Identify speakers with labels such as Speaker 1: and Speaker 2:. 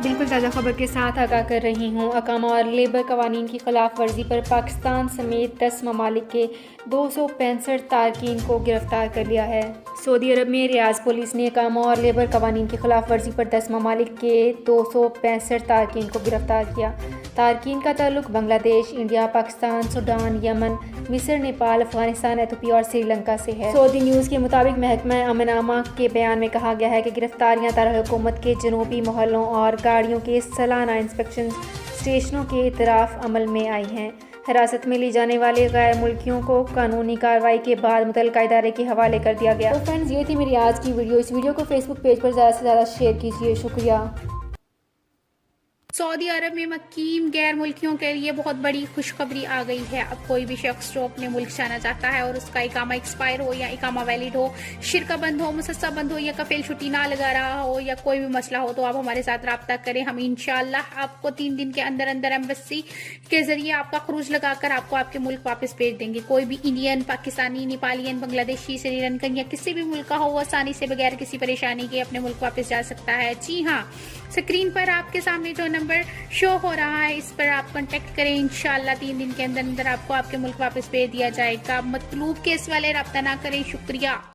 Speaker 1: بالکل تازہ خبر کے ساتھ آگاہ کر رہی ہوں۔ اقامہ اور لیبر قوانین کی خلاف ورزی پر پاکستان سمیت 10 ممالک کے 265 تارکین کو گرفتار کر لیا ہے۔ سعودی عرب میں ریاض پولیس نے اقامہ اور لیبر قوانین کی خلاف ورزی پر 10 ممالک کے 265 تارکین کو گرفتار کیا۔ تارکین کا تعلق بنگلہ دیش، انڈیا، پاکستان، سوڈان، یمن، مصر، نیپال، افغانستان، ایتھوپیا اور سری لنکا سے ہے۔ سعودی نیوز کے مطابق محکمہ امن عامہ کے بیان میں کہا گیا ہے کہ گرفتاریاں دارالحکومت کے جنوبی محلوں اور گاڑیوں کے سالانہ انسپیکشن اسٹیشنوں کے اطراف عمل میں آئی ہیں۔ حراست میں لی جانے والے غیر ملکیوں کو قانونی کارروائی کے بعد متعلقہ ادارے کے حوالے کر دیا گیا۔ تو فرینڈز، یہ تھی میری آج کی ویڈیو۔ اس ویڈیو کو فیس بک پیج پر زیادہ سے زیادہ شیئر کیجیے۔ شکریہ۔
Speaker 2: سعودی عرب میں مقیم غیر ملکیوں کے لیے بہت بڑی خوشخبری آ گئی ہے۔ اب کوئی بھی شخص جو اپنے ملک جانا چاہتا ہے اور اس کا اقامہ ایکسپائر ہو یا اقامہ ویلڈ ہو، شرکہ بند ہو، مسسہ بند ہو یا کفیل چھٹی نہ لگا رہا ہو یا کوئی بھی مسئلہ ہو، تو آپ ہمارے ساتھ رابطہ کریں۔ ہم انشاءاللہ آپ کو 3 دن کے اندر اندر ایمبیسی کے ذریعے آپ کا خروج لگا کر آپ کو آپ کے ملک واپس بھیج دیں گے۔ کوئی بھی انڈین، پاکستانی، نیپالین، بنگلہ دیشی، سری لنکن یا کسی بھی ملک کا ہو، وہ آسانی سے بغیر کسی پریشانی کے اپنے ملک واپس جا سکتا ہے۔ جی ہاں، اسکرین پر آپ کے سامنے جو نمبر شو ہو رہا ہے، اس پر آپ کانٹیکٹ کریں۔ انشاءاللہ 3 دن کے اندر اندر آپ کو آپ کے ملک واپس بھیج دیا جائے گا۔ مطلوب کیس والے رابطہ نہ کریں۔ شکریہ۔